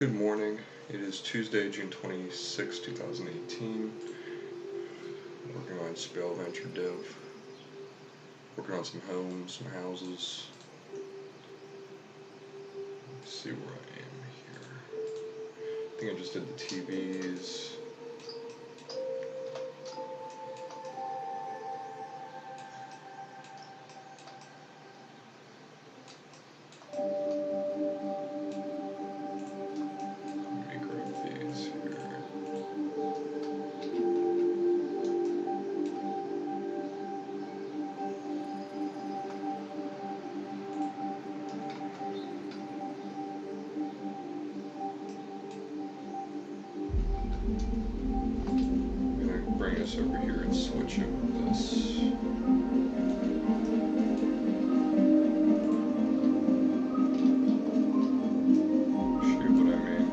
Good morning. It is Tuesday, June 26, 2018. Working on Spell Venture Dev. Working on some homes, some houses. Let's see where I am here. I think I just did the TVs. Bring us over here and switch over this. Shoot what I mean.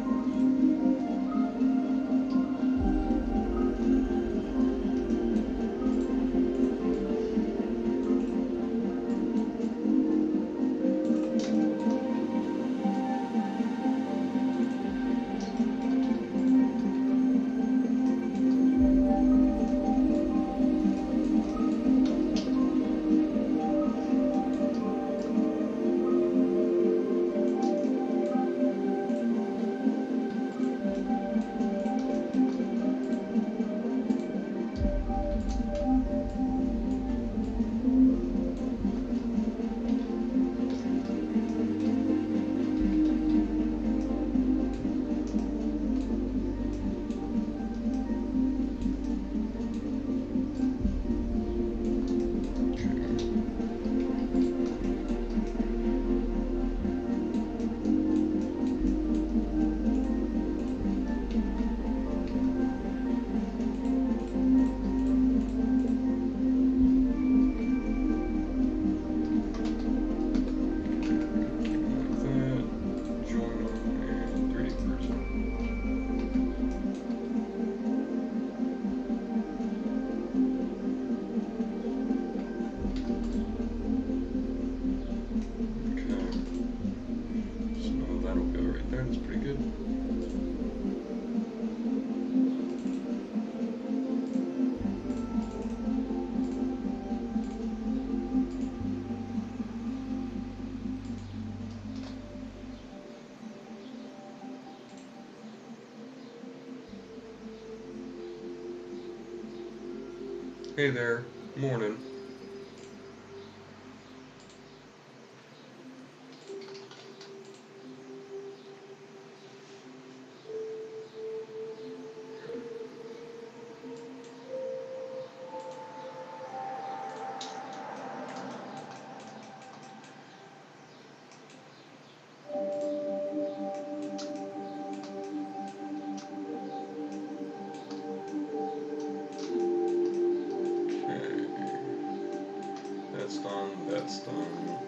That's pretty good. Hey there, morning. That's done.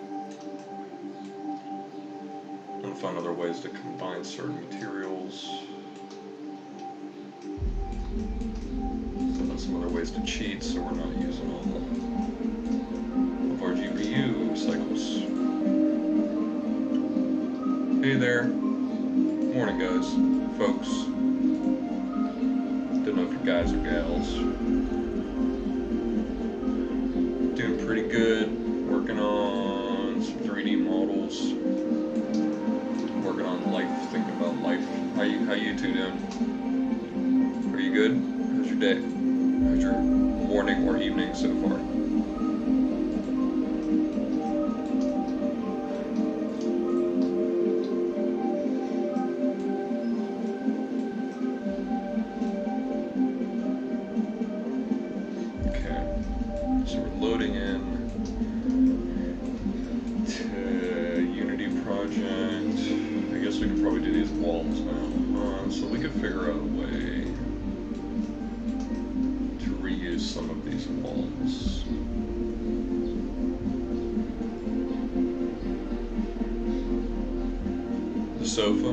I'm gonna find other ways to combine certain materials. So some other ways to cheat so we're not using all of our GPU cycles. Hey there. Morning guys, folks. Don't know if you're guys or gals. Doing pretty good. Working on some 3D models. Working on life, thinking about life. How you two doing? Are you good? How's your day? How's your morning or evening so far? Okay. So we're loading in project. I guess we could probably do these walls now. So we could figure out a way to reuse some of these walls. The sofa.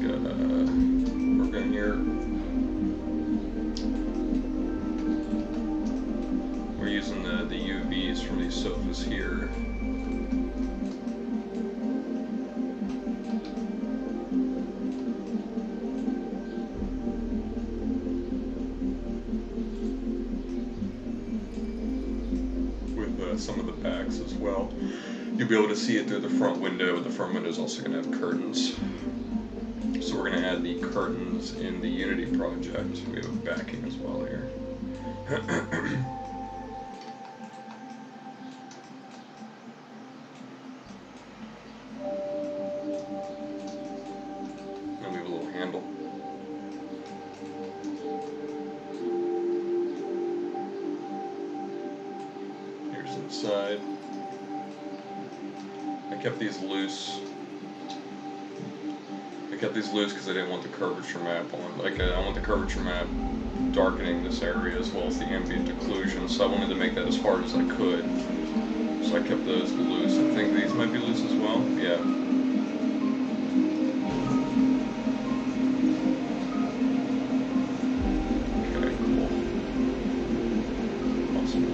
Gotta work in here. We're using the UV piece from these sofas here. With some of the backs as well. You'll be able to see it through the front window. The front window is also going to have curtains. So we're going to add the curtains in the Unity project. We have a backing as well here. And we have a little handle. Here's inside. I kept these loose. Because I didn't want the curvature map on. I want the curvature map darkening this area as well as the ambient occlusion, so I wanted to make that as hard as I could. So I kept those loose. I think these might be loose as well. Yeah. Okay, cool. Awesome.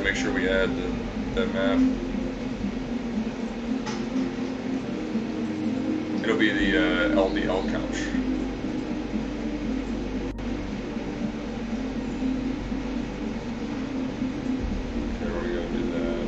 Make sure we add that map. It'll be the LDL couch. Okay, we're gonna do that.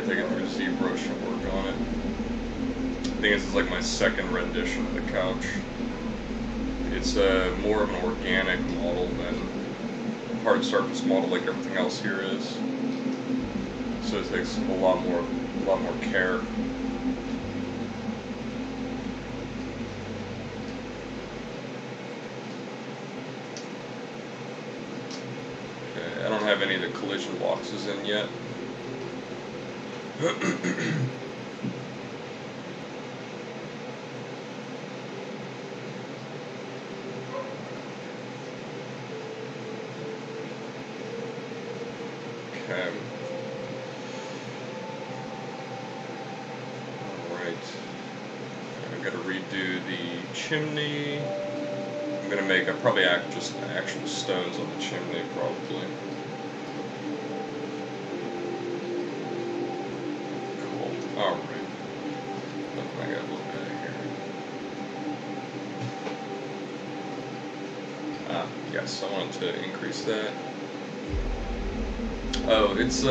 Take it through ZBrush and work on it. I think this is like my second rendition of the couch. It's more of an organic model than a hard surface model like everything else here is. So it takes a lot more care. Okay, I don't have any of the collision boxes in yet. Okay. Alright. I've got to redo the chimney. I'm going to make probably just actual stones on the chimney, probably. Alright. I gotta look at it here. Ah, yes, I wanted to increase that. Oh, it's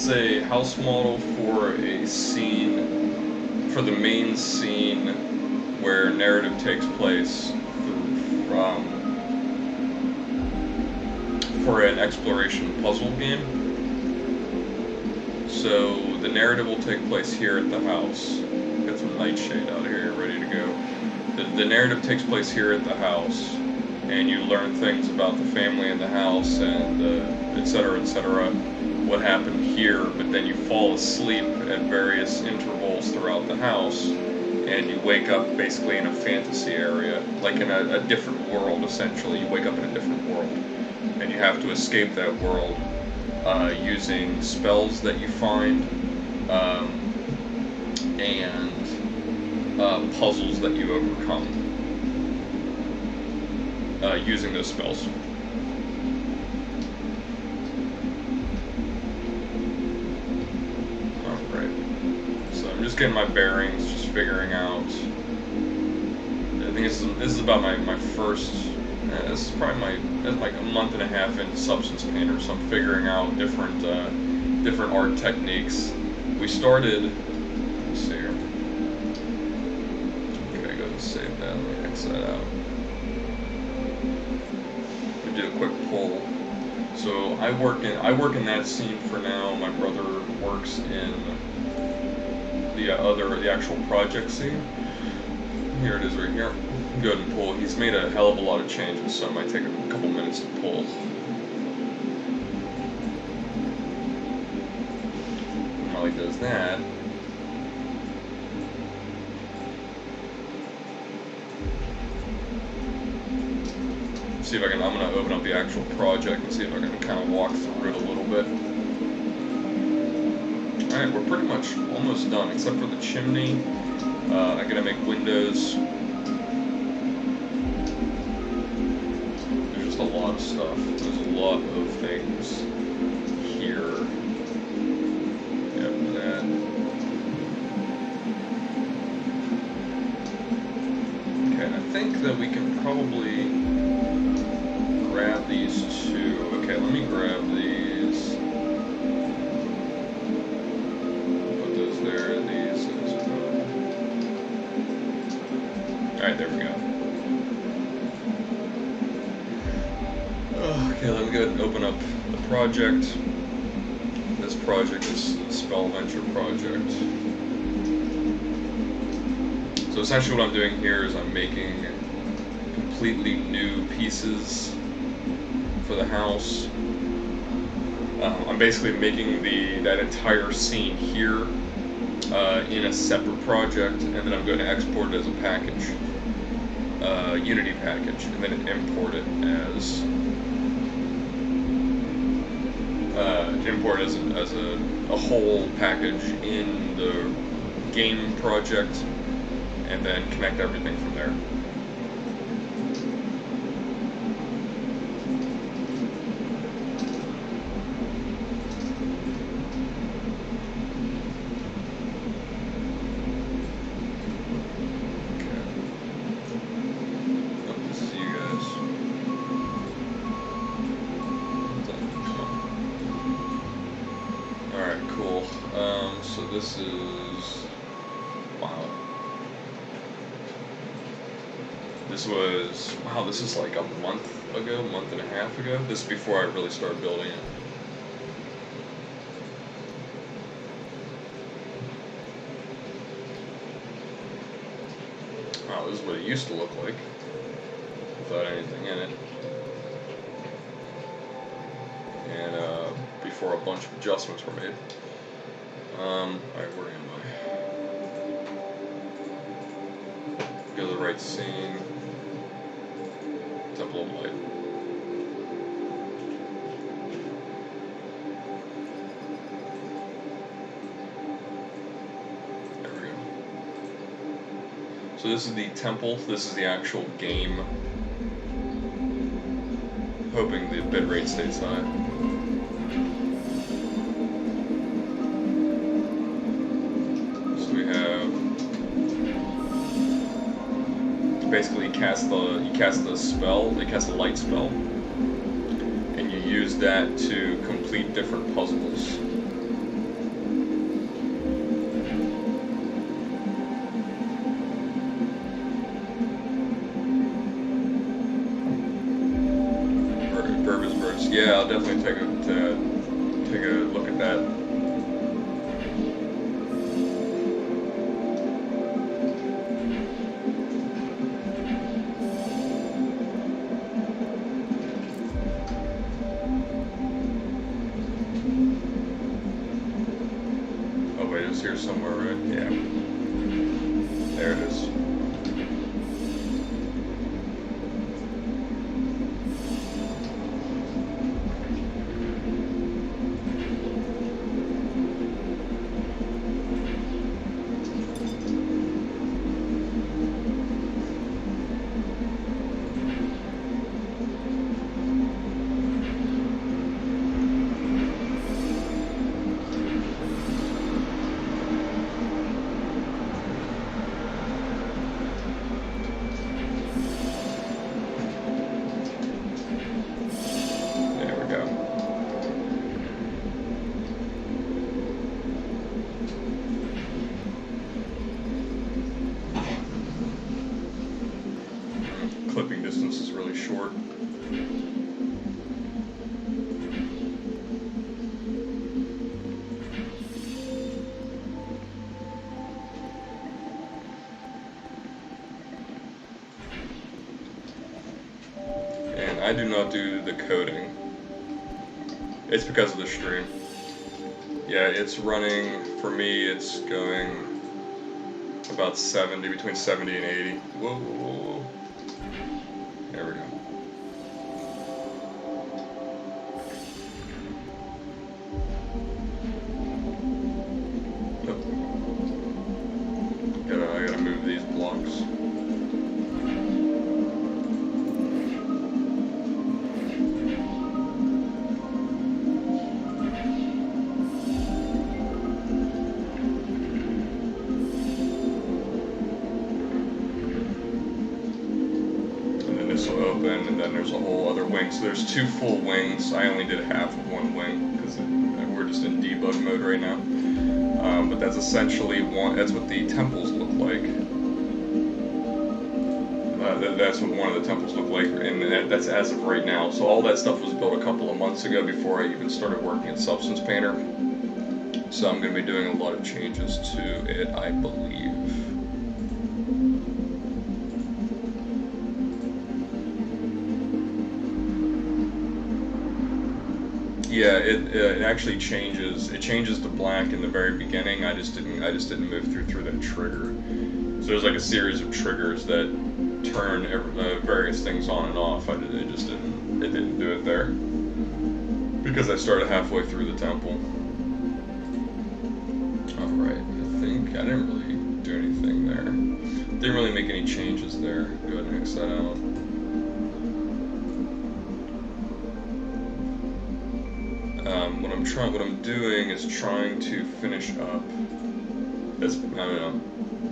a house model for a scene, for the main scene where narrative takes place for an exploration puzzle game. So the narrative will take place here at the house. Got some nightshade out here ready to go. The narrative takes place here at the house, and you learn things about the family in the house and etc. what happened here, but then you fall asleep at various intervals throughout the house, and you wake up basically in a fantasy area, like in a different world essentially. You wake up in a different world, and you have to escape that world using spells that you find and puzzles that you overcome using those spells. Alright, so I'm just getting my bearings, just figuring out. I think this is about my first. This is probably like a month and a half into Substance Painter, so I'm figuring out different different art techniques. We started, let's see here. Okay, go and save that, let me X that out. We do a quick poll. So I work in that scene for now. My brother works in the actual project scene. Here it is right here. Go ahead and pull. He's made a hell of a lot of changes, so it might take a couple minutes to pull. And while he does that, see if I can. I'm gonna open up the actual project and see if I can kind of walk through it a little bit. All right, we're pretty much almost done, except for the chimney. I gotta make windows. There's just a lot of stuff. There's a lot of things here. Yep, that. Okay, I think that we can probably grab these two. Okay, let me grab these. Put those there, these. Alright, there we go. Okay, let me go ahead and open up the project. This project is the Spell Venture project. So essentially what I'm doing here is I'm making completely new pieces for the house. I'm basically making that entire scene here in a separate project, and then I'm going to export it as a package, Unity package, and then import it as a whole package in the game project, and then connect everything from there. So this is, wow. This is like a month and a half ago. This is before I really started building it. Wow, this is what it used to look like without anything in it. And before a bunch of adjustments were made. Alright, where am I? Go to the right scene. Temple of Light. There we go. So this is the temple. This is the actual game. Hoping the bitrate stays high. Basically, you cast the spell, you cast a light spell, and you use that to complete different puzzles. Burbage burst. Yeah, I'll definitely take a look at that. Here somewhere, right? Yeah. There it is. short. And I do not do the coding. It's because of the stream. Yeah, it's running, for me, it's going about 70, between 70 and 80. Whoa, whoa, whoa. There we go. Oh. I gotta move these blocks. Open, and then there's a whole other wing. So there's 2 full wings. I only did half of 1 wing because we're just in debug mode right now. But that's essentially that's what the temples look like. That's what one of the temples look like, and that's as of right now. So all that stuff was built a couple of months ago before I even started working at Substance Painter. So I'm going to be doing a lot of changes to it, I believe. Yeah, it actually changes. It changes to black in the very beginning. I just didn't move through that trigger. So there's like a series of triggers that turn various things on and off. It didn't do it there because I started halfway through the temple. All right, I think I didn't really do anything there. Didn't really make any changes there. Go ahead and X that out. What I'm doing is trying to finish up. I don't know.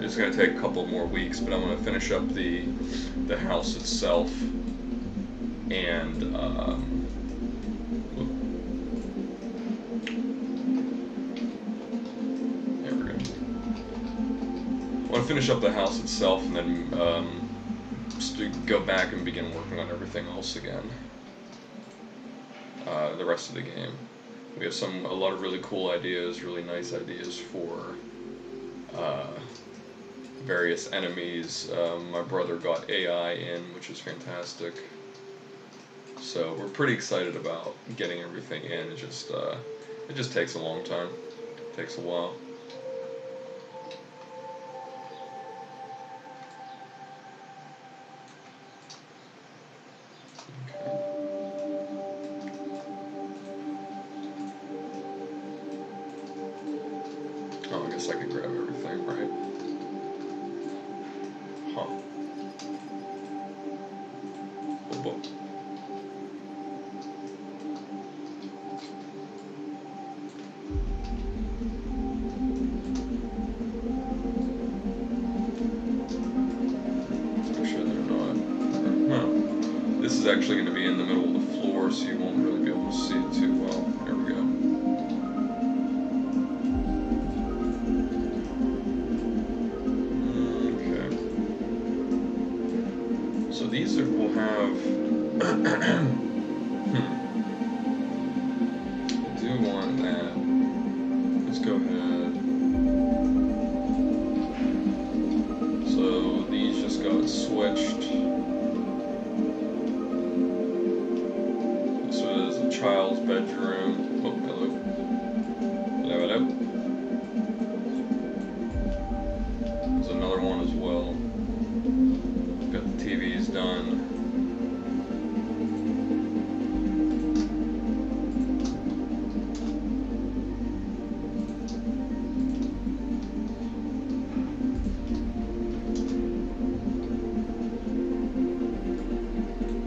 It's gonna take a couple more weeks, but I'm gonna finish up the house itself, and there we go. I want to finish up the house itself, and then just go back and begin working on everything else again. The rest of the game. We have a lot of really cool ideas, really nice ideas for various enemies. My brother got AI in, which is fantastic. So we're pretty excited about getting everything in. It just takes a long time. It takes a while. Oh, I guess I could grab everything, right? Huh. Oh, book. Let's make sure they're not. Huh. This is actually going to be in the middle of the floor, so you won't really be able to see it too well. There we go. So these will have. I do want that. Let's go ahead. So these just got switched. This was a child's bedroom. Oh, hello. Hello, hello. There's another one as well. Got the TVs done.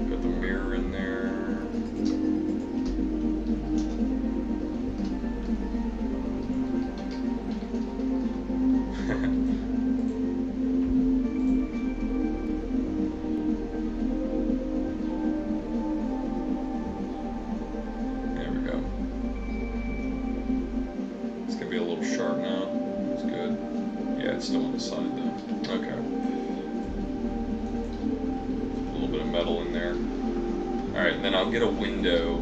Got the mirror in there. Be a little sharp now. It's good. Yeah, it's still on the side though. Okay. A little bit of metal in there. Alright, and then I'll get a window,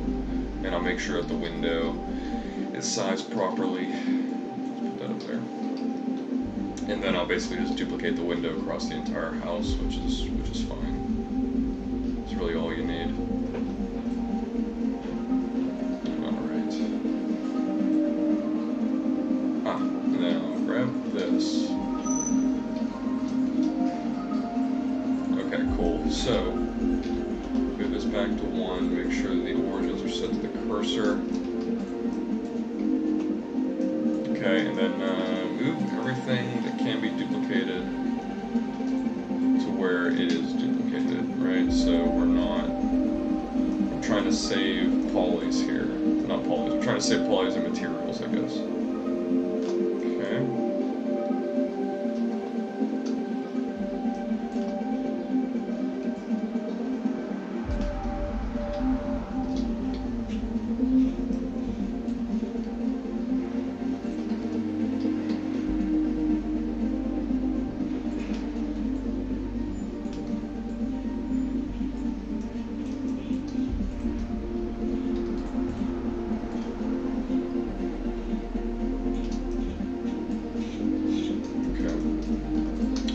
and I'll make sure that the window is sized properly. Let's put that up there. And then I'll basically just duplicate the window across the entire house, which is fine. It's really all you need. Alright. And then I'll grab this. Okay, cool. So, move this back to 1, make sure that the origins are set to the cursor. Okay, and then move everything that can be duplicated to where it is duplicated, right? So I'm trying to save polys here. Not polys, I'm trying to save polys and materials, I guess. Okay.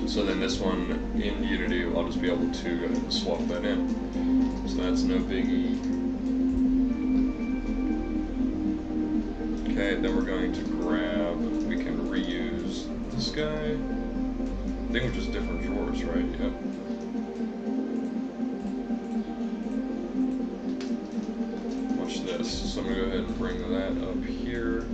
So then this one in Unity, I'll just be able to go ahead and swap that in. So that's no biggie. Okay, then we're going to grab, we can reuse this guy. I think we're just different drawers, right? Yep. Watch this. So I'm going to go ahead and bring that up here.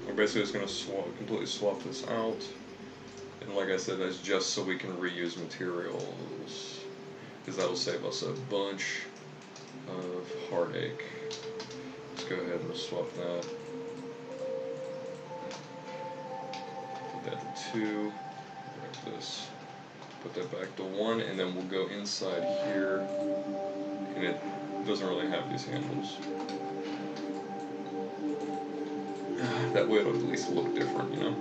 We're basically just going to completely swap this out, and like I said, that's just so we can reuse materials, because that'll save us a bunch of heartache. Let's go ahead and swap that. Put that to 2, grab this, put that back to 1, and then we'll go inside here, and it doesn't really have these handles. That way it'll at least look different, you know?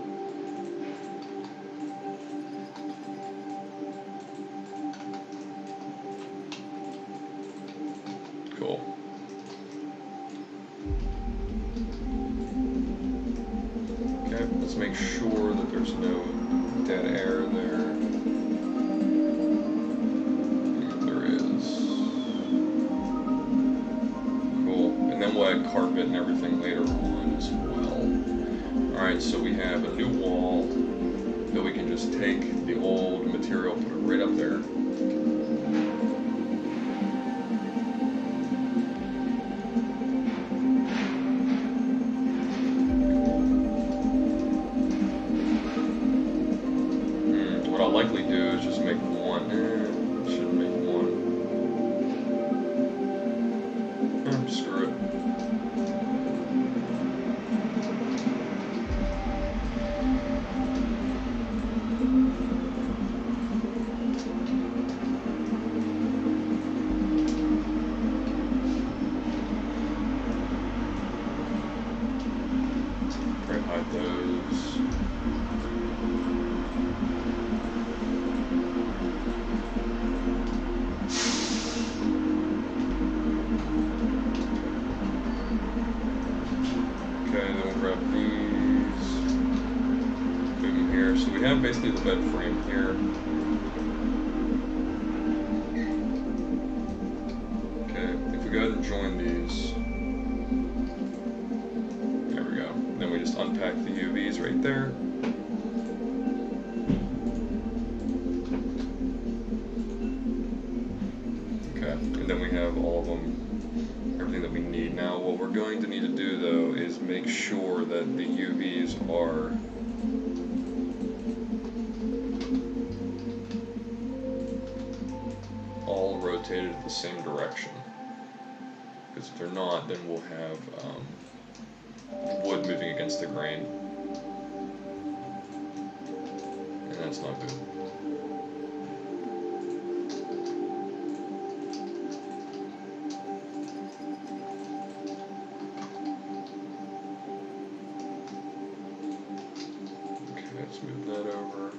Cool. Okay, let's make sure that there's no dead air there. There is. Cool. And then we'll add carpet and everything later on as well. Alright, so we have a new wall that we can just take the old material, put it right up there. What I'll likely do is just make 1. Shouldn't make 1. Screw it. Hide those. Okay, then we'll grab these. Move them here. So we have basically the bed frame here. Okay, if we go ahead and join these. Then we just unpack the UVs right there. Okay, and then we have all of them, everything that we need. Now what we're going to need to do though is make sure that the UVs are all rotated the same direction. Because if they're not, then we'll have wood moving against the grain. That's not good. Okay, let's move that over.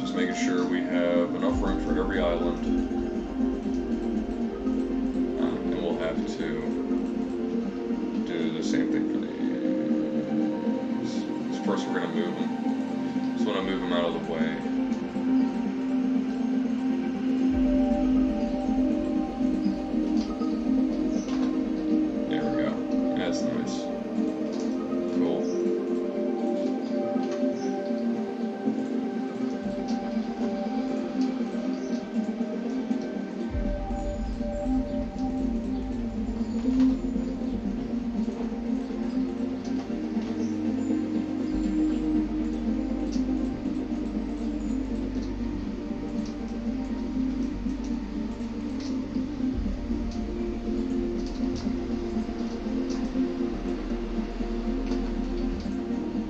Just making sure we have enough room for every island. And we'll have to do the same thing for these. First we're going to move them. Just want to move them out of the way. There we go. That's nice. Cool.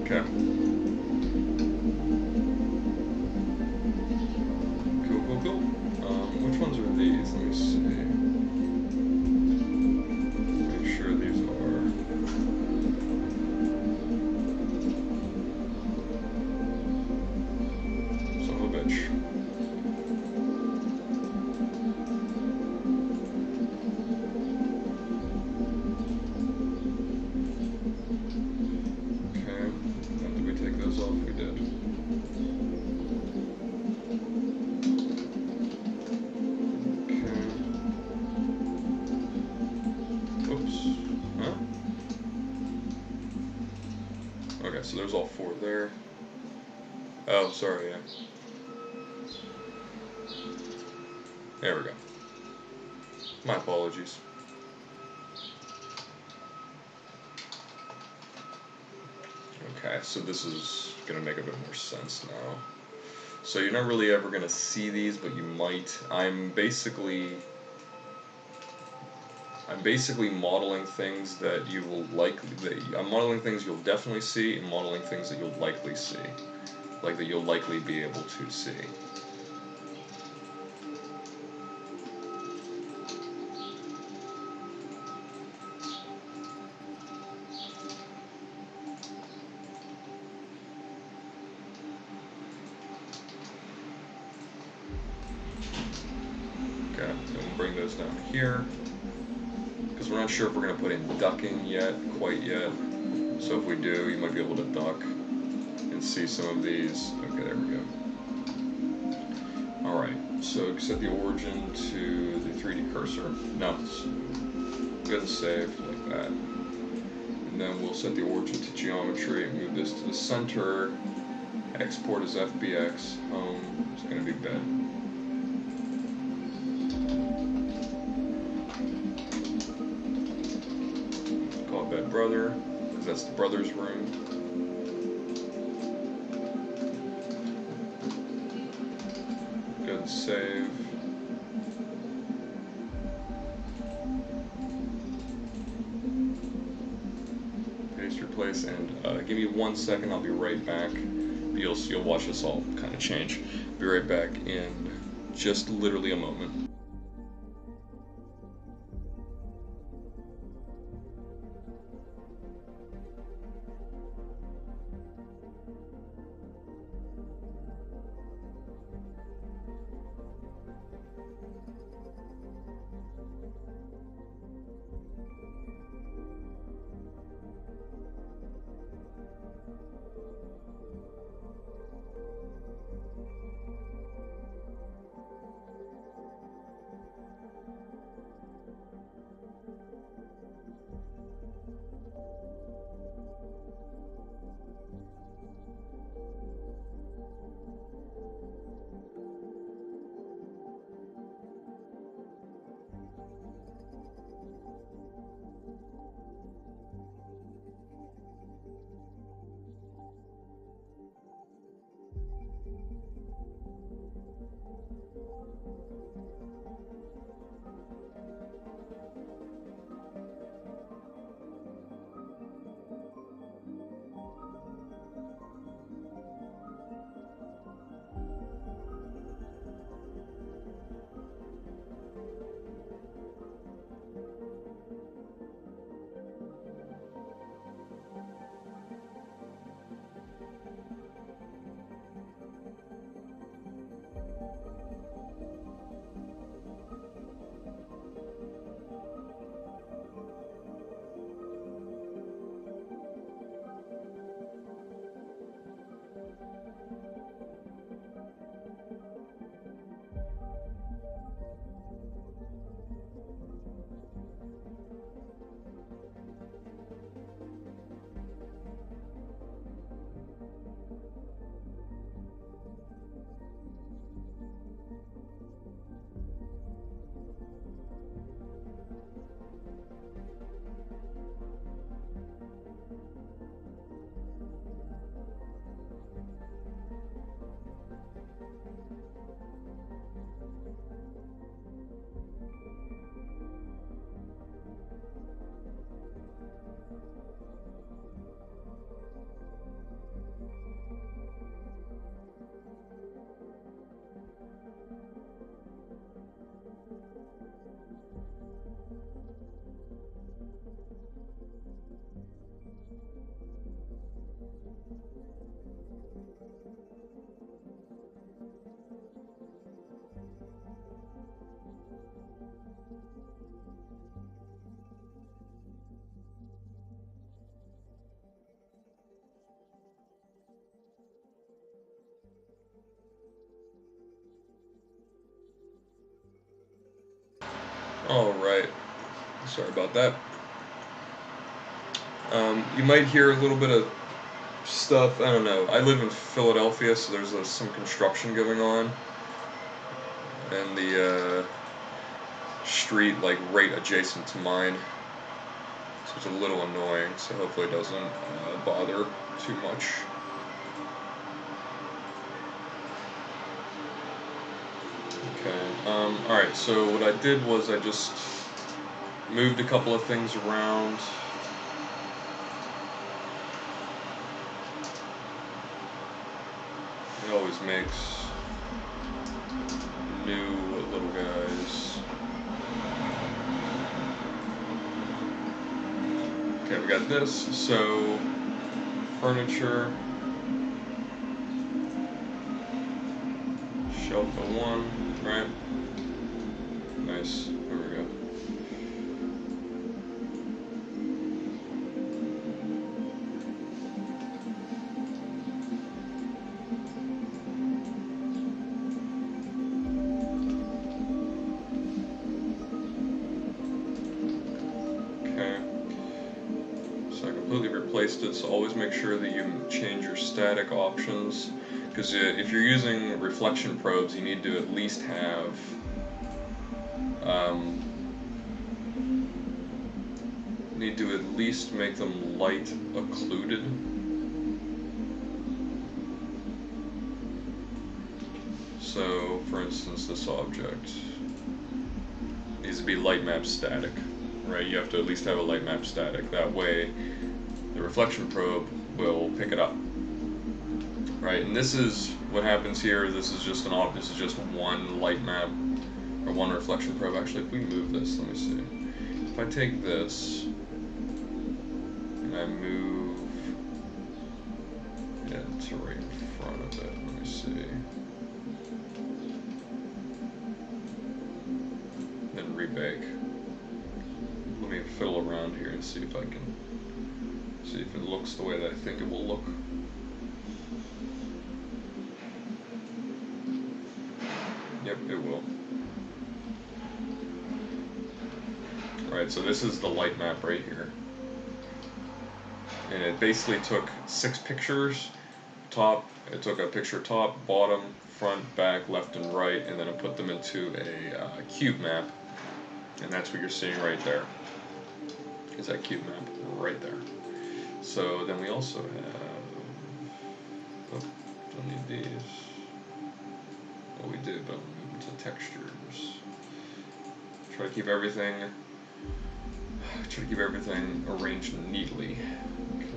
Okay. Cool. Which ones are these? Let me see. Make sure these are. Son of a bitch. Off we did. Okay. Oops. Huh? Okay, so there's all 4 there. Oh, sorry, yeah. There we go. My apologies. Okay, so this is going to make a bit more sense now. So you're not really ever going to see these, but you might. I'm basically modeling things that you will I'm modeling things you'll definitely see, and modeling things that you'll likely see. Like that you'll likely be able to see. Okay, and we'll bring those down here. Because we're not sure if we're going to put in ducking quite yet. So if we do, you might be able to duck and see some of these. Okay, there we go. Alright, so set the origin to the 3D cursor. No, go ahead and save like that. And then we'll set the origin to geometry and move this to the center. Export as FBX. Home is going to be bed. Call it bed brother, because that's the brother's room. Go ahead and save. Paste, replace, and give me 1 second, I'll be right back. You'll watch this all kind of change. Be right back in just literally a moment. All right. Sorry about that. You might hear a little bit of stuff. I don't know. I live in Philadelphia, so there's some construction going on, and the street like right adjacent to mine, so it's a little annoying. So hopefully it doesn't bother too much. Okay. All right. So what I did was I just moved a couple of things around. It always makes new little guys. Okay, we got this. So furniture. Shelf of one, right? Nice. There we go. Replaced it, so always make sure that you change your static options, because if you're using reflection probes, you need to at least have make them light occluded. So for instance, this object needs to be light map static, right? You have to at least have a light map static, that way the reflection probe will pick it up, right? And this is what happens here. This is just one light map, or one reflection probe. Actually, if we move this, let me see. If I take this and I move it to right in front of it, let me see. Then rebake. Let me fiddle around here and see if I can. See if it looks the way that I think it will look. Yep, it will. Alright, so this is the light map right here. And it basically took 6 pictures. It took a picture top, bottom, front, back, left, and right, and then it put them into a cube map. And that's what you're seeing right there. Is that cube map right there. So then we also have, don't need these. Well, we did, but we'll move to textures. Try to keep everything arranged neatly. Okay.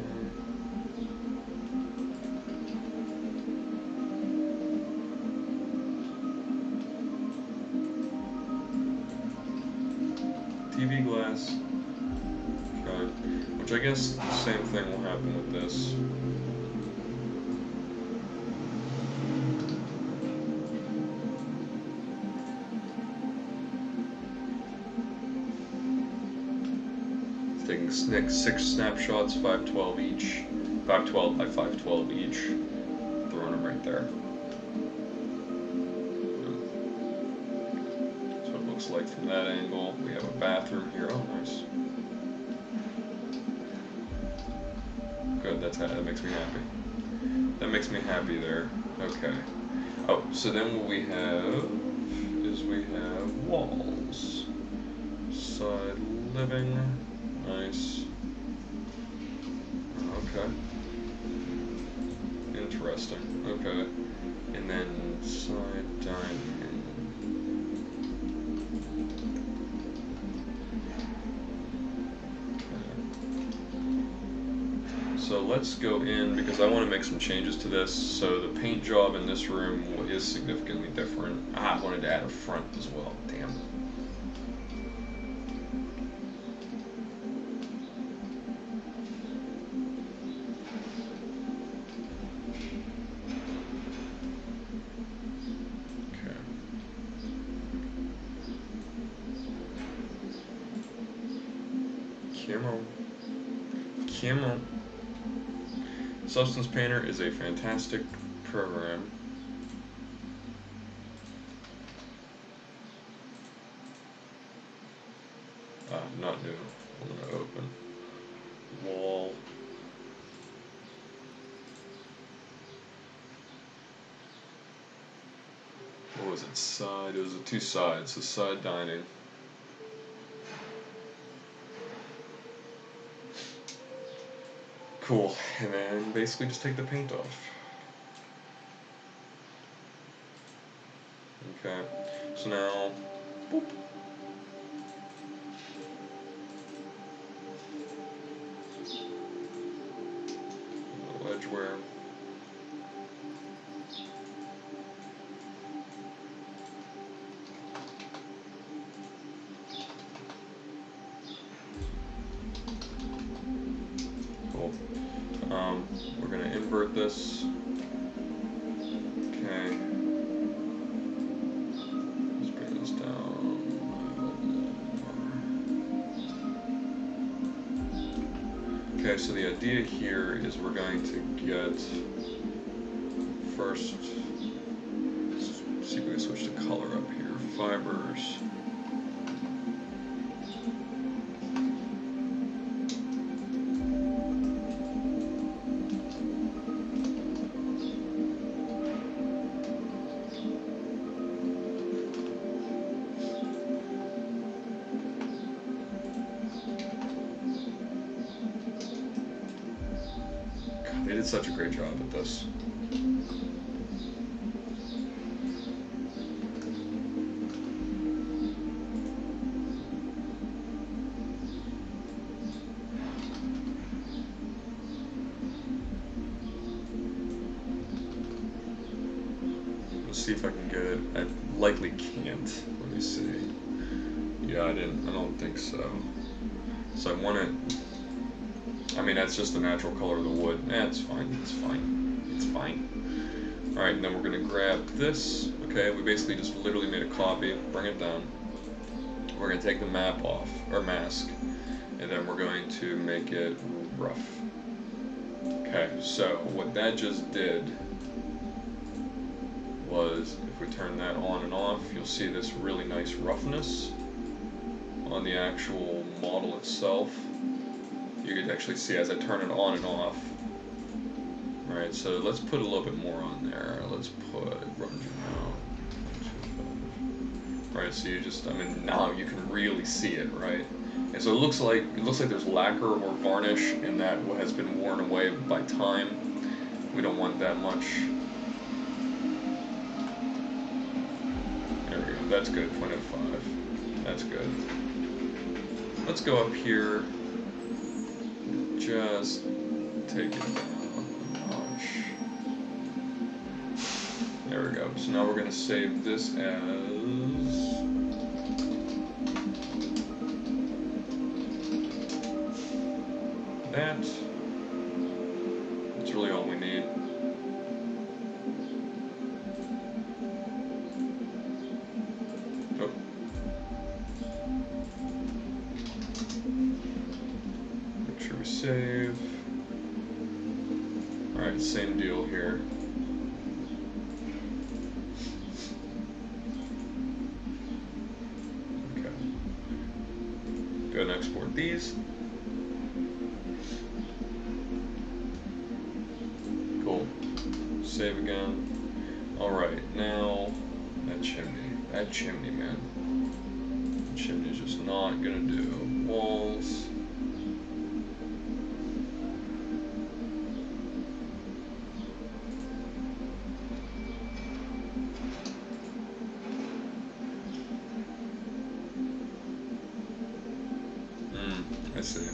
TV glass. Okay. Which I guess the same thing will happen with this. Taking 6 snapshots, 512 each, 512 by 512 each, throwing them right there. That's what it looks looks like from that angle. We have a bathroom here. Oh, nice. Good, that makes me happy. That makes me happy there. Okay. Oh, so then what we have is we have walls. Side living. Nice. Okay. Interesting. Okay. And then side dining. So let's go in, because I want to make some changes to this. So the paint job in this room is significantly different. I wanted to add a front as well. Damn. Okay. Come on. Come on. Substance Painter is a fantastic program. Not new. I'm gonna open. Wall. What was it? Side. It was two sides. So side dining. Cool. And then basically just take the paint off. Okay. So now, boop. Edgeware. Cool. We're gonna invert this. Okay. Let's bring this down. Okay, so the idea here is we're going to get first. Let's see if we can switch the color up here. Fibers. They did such a great job at this. Let's see if I can get it. I likely can't. Let me see. Yeah, I don't think so. So I want it. I mean, that's just the natural color of the wood. It's fine. It's fine. It's fine. Alright, and then we're going to grab this. Okay, we basically just literally made a copy. Bring it down. We're going to take the map off, or mask. And then we're going to make it rough. Okay, so what that just did was, if we turn that on and off, you'll see this really nice roughness on the actual model itself. You can actually see as I turn it on and off. Alright, so let's put a little bit more on there. Let's put run now. Right, so you just, I mean, now you can really see it, right? And so it looks like there's lacquer or varnish, and that has been worn away by time. We don't want that much. There we go. That's good. 0.05. That's good. Let's go up here. Just take it down a notch. There we go. So now we're going to save this as that. That's really all we need. Oh. Make sure we save. Alright, same deal here. Go ahead and export these. Cool. Save again. Alright, now that chimney, man. That chimney's just not gonna do. Walls. I see.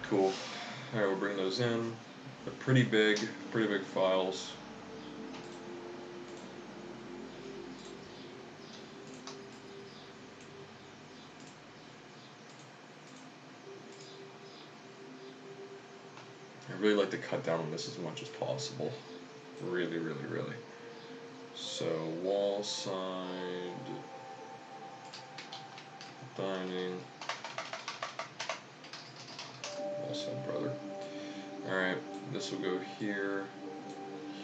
Cool. Alright, we'll bring those in. They're pretty big files. I really like to cut down on this as much as possible. Really. So, wall side, dining, wall side, brother. Alright, this will go here,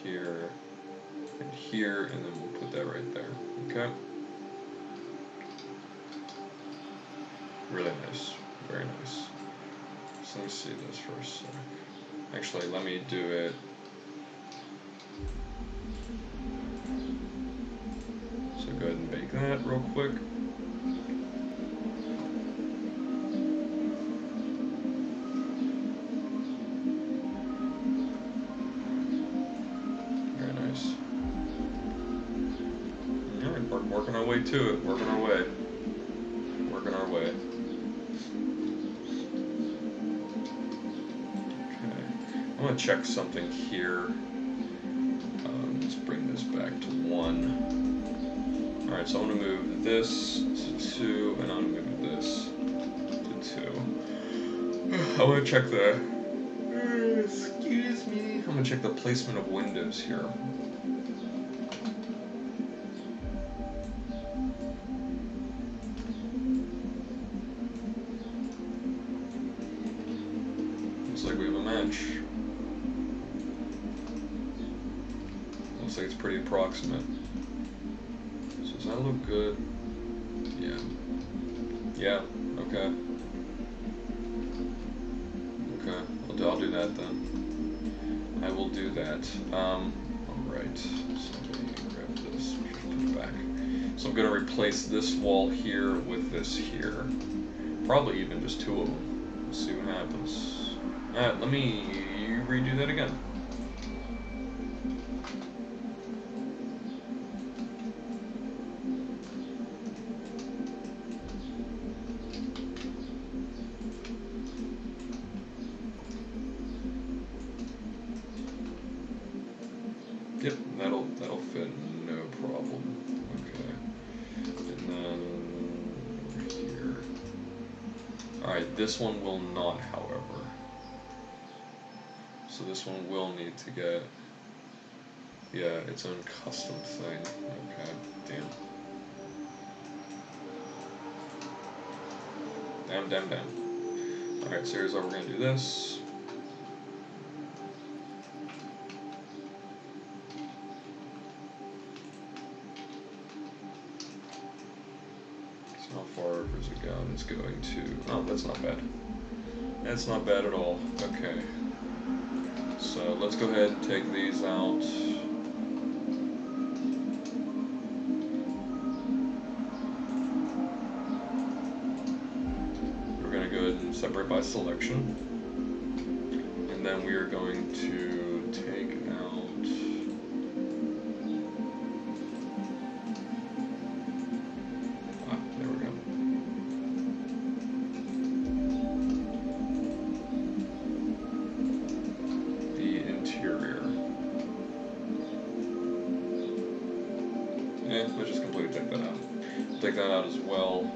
here, and here, and then we'll put that right there. Okay? Really nice. Very nice. So let me see this for a sec. Actually, let me do it. So go ahead and bake that real quick. Very nice. Alright, we're working our way to it. Working our way. Working our way. I'm going to check something here. Let's bring this back to 1. Alright, so I'm going to move this to 2, and I'm going to move this to 2. I want to check the... excuse me. I'm going to check the placement of windows here. Looks like we have a match. Looks like it's pretty approximate. So does that look good? Yeah. Yeah, okay. Okay, I'll do that then. I will do that. Alright. So let me grab this, put it back. So I'm gonna replace this wall here with this here. Probably even just 2 of them. Let's see what happens. Alright, let me redo that again. Yep, that'll fit, no problem. Okay, and then over here. All right, this one will not, however. So this one will need to get, yeah, its own custom thing. Okay, damn. Damn. All right, so here's how we're gonna do this. How far does it go? It's going to... oh, that's not bad. That's not bad at all. Okay. So let's go ahead and take these out. We're going to go ahead and separate by selection. And then we are going to take out... let's just completely take that out. Take that out as well.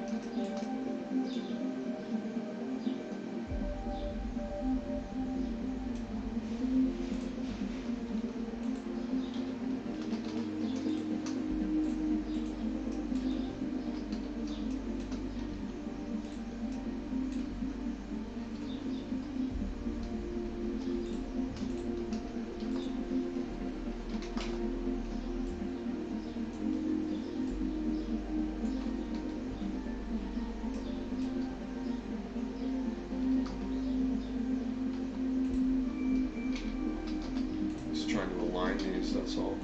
combine these, that's all.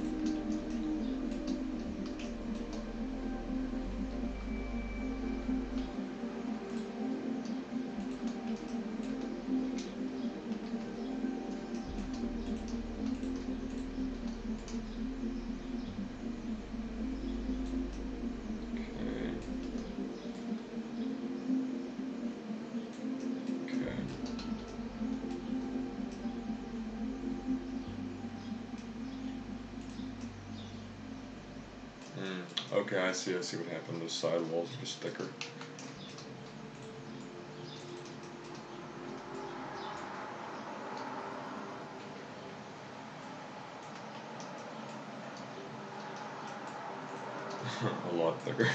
Okay, I see what happened. Those side walls are just thicker. A lot thicker.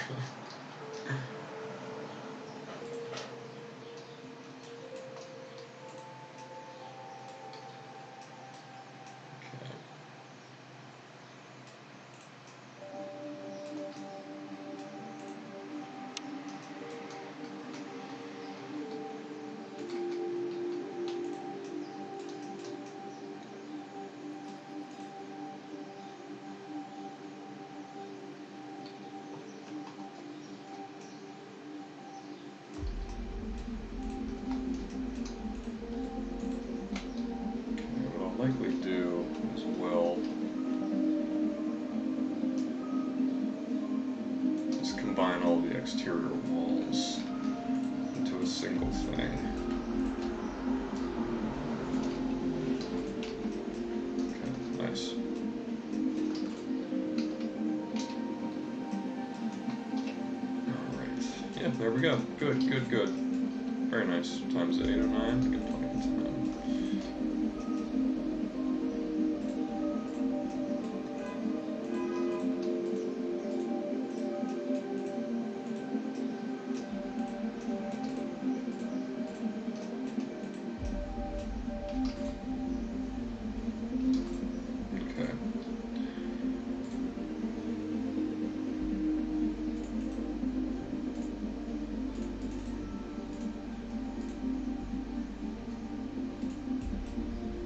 Likely do as well is combine all the exterior walls into a single thing. Okay, nice. Alright. Yeah, there we go. Good. Very nice. Times 809. Get plenty of time.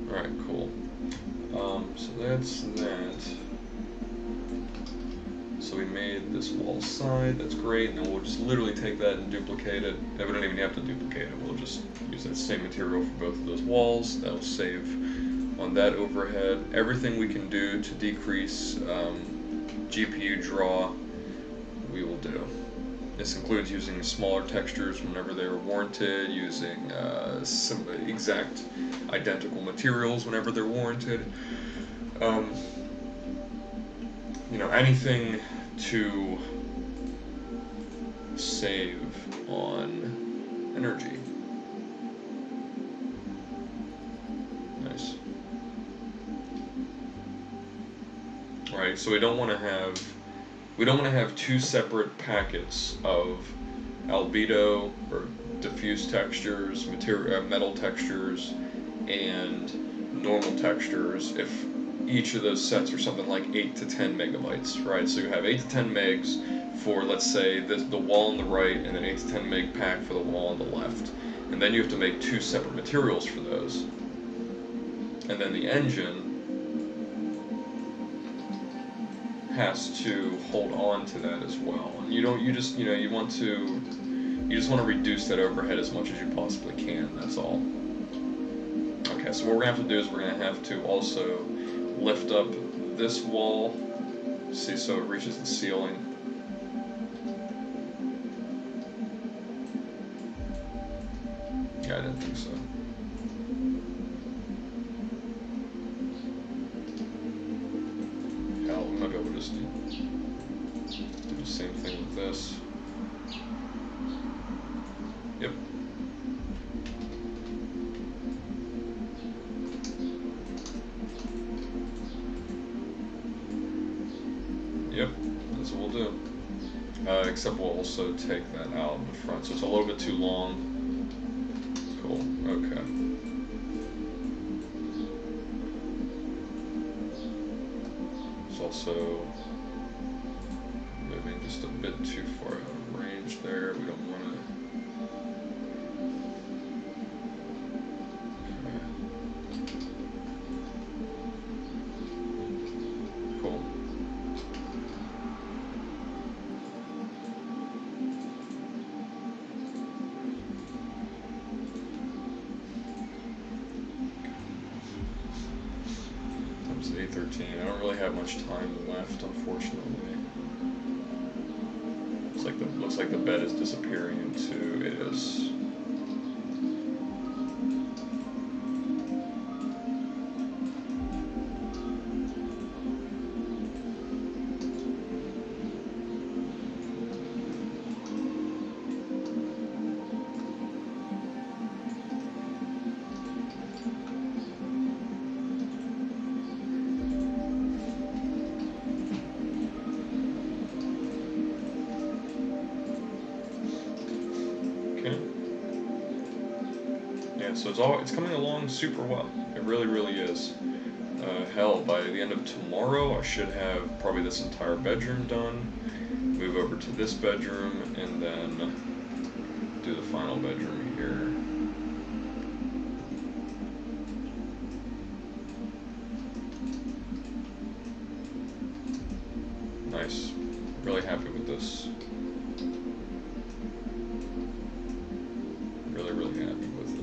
Alright, cool. So that's that. So we made this wall side, that's great, and then we'll just literally take that and duplicate it. And we don't even have to duplicate it, we'll just use that same material for both of those walls. That'll save on that overhead. Everything we can do to decrease GPU draw, we will do. This includes using smaller textures whenever they are warranted, using some exact identical materials whenever they're warranted. You know, anything to save on energy. Nice. Alright, so we don't want to have two separate packets of albedo or diffuse textures, metal textures, and normal textures if each of those sets are something like 8 to 10 megabytes, right? So you have 8 to 10 megs for, let's say, the wall on the right, and then 8 to 10 meg pack for the wall on the left. And then you have to make two separate materials for those. And then the engine has to hold on to that as well. And you just want to reduce that overhead as much as you possibly can, that's all. Okay, so what we're going to have to do is we're going to have to also lift up this wall, see, so it reaches the ceiling. Yeah, I didn't think so. Hell, we might be able to just do the same thing with this. Yep. Yep, that's what we'll do. Except we'll also take that out in the front, so it's a little bit too long. Cool, okay. It's also moving just a bit too far out of range there. We don't want to. 13. I don't really have much time left, unfortunately. Looks like the bed is disappearing into it is. So it's coming along super well. It really, really is. Hell, by the end of tomorrow, I should have probably this entire bedroom done. Move over to this bedroom, and then do the final bedroom here. Nice. Really happy with this. Really, really happy with it.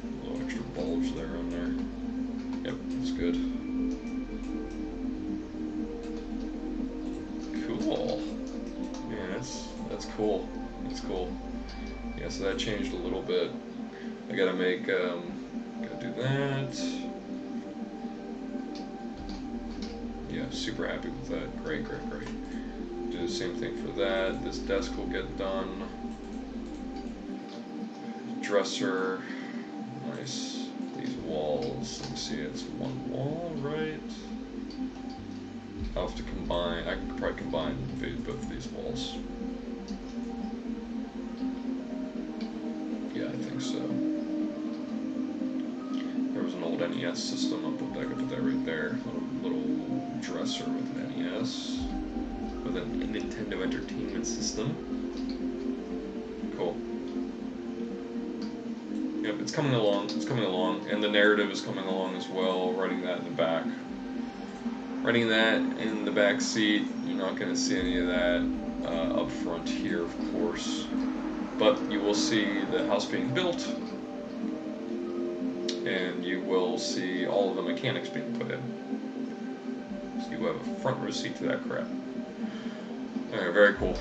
A little extra bulge there on there. Yep, that's good. Cool. Man, that's cool. That's cool. Yeah, so that changed a little bit. I gotta make, gotta do that. Yeah, super happy with that. Great, great, great. Do the same thing for that. This desk will get done. Dresser. Nice. These walls. Let me see, it's one wall, right? I'll have to combine. I could probably combine both of these walls. Yeah, I think so. There was an old NES system. I could put that right there. Little dresser with an NES. With a Nintendo Entertainment System. Cool. Yep, it's coming along. It's coming along. And the narrative is coming along as well. Writing that in the back. Writing that in the back seat. You're not going to see any of that up front here, of course. But you will see the house being built. And you will see all of the mechanics being put in. So you have a front row seat to that crap. Alright, very cool.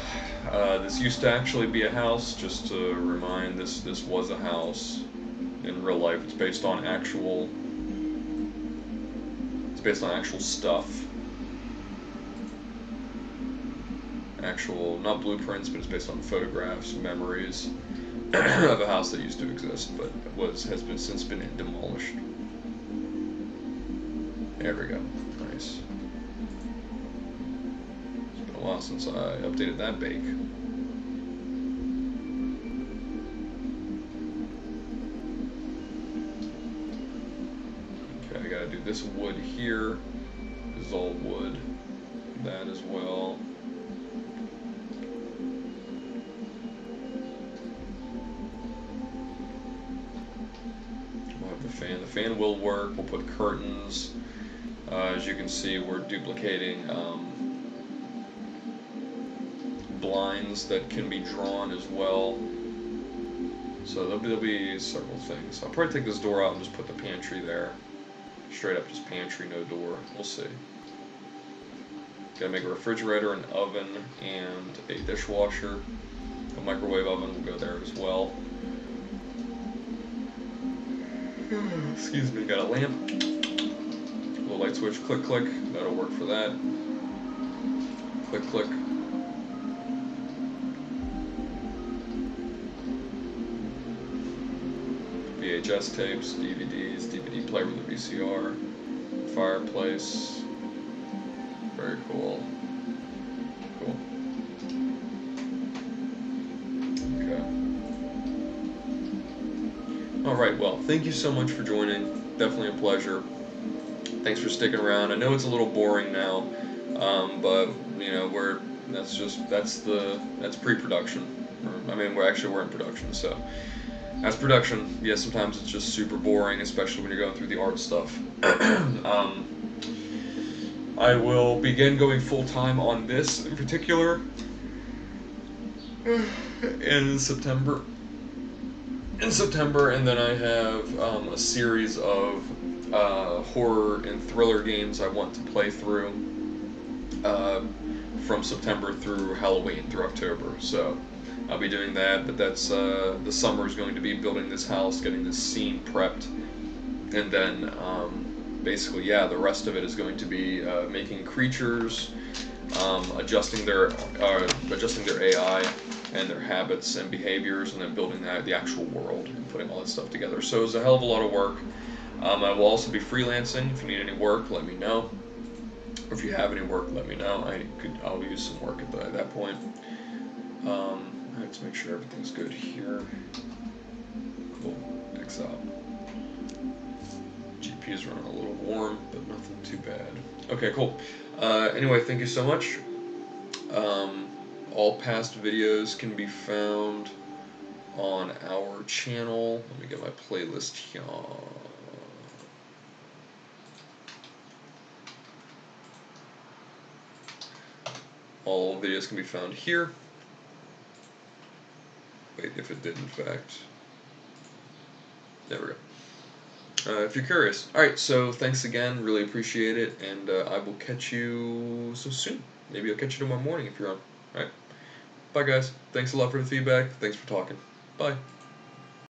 This used to actually be a house, just to remind, this was a house in real life. It's based on actual stuff. Actual, not blueprints, but it's based on photographs, memories of a house that used to exist, but has since been demolished. There we go. Nice. A while since I updated that bake. Okay, I gotta do this wood here. This is all wood. That as well. We'll have the fan. The fan will work. We'll put curtains. As you can see, we're duplicating blinds that can be drawn as well. So there'll be several things. I'll probably take this door out and just put the pantry there. Straight up just pantry, no door. We'll see. Gotta make a refrigerator, an oven, and a dishwasher. A microwave oven will go there as well. Excuse me, got a lamp. Little light switch, click, click. That'll work for that. Click, click. VHS tapes, DVDs, DVD player with a VCR, fireplace. Very cool. Cool. Okay. Alright, well, thank you so much for joining. Definitely a pleasure. Thanks for sticking around. I know it's a little boring now, but you know, that's pre-production. I mean, we're in production, so that's production. Yeah, sometimes it's just super boring, especially when you're going through the art stuff. I will begin going full-time on this in particular in September. in September, and then I have a series of horror and thriller games I want to play through uh, from September through Halloween through October. So I'll be doing that, but that's the summer is going to be building this house, getting this scene prepped, and then basically, yeah, the rest of it is going to be making creatures, adjusting their AI and their habits and behaviors, and then building the actual world and putting all that stuff together. So it's a hell of a lot of work. I will also be freelancing. If you need any work, let me know. Or if you have any work, let me know. I'll use some work at that point. I have to make sure everything's good here. Cool. X out. GPU is running a little warm, but nothing too bad. Okay, cool. Anyway, thank you so much. All past videos can be found on our channel. Let me get my playlist here. All videos can be found here. Wait, if it did in fact. There we go. If you're curious. Alright, so thanks again. Really appreciate it. And I will catch you so soon. Maybe I'll catch you tomorrow morning if you're on. Alright. Bye, guys. Thanks a lot for the feedback. Thanks for talking. Bye.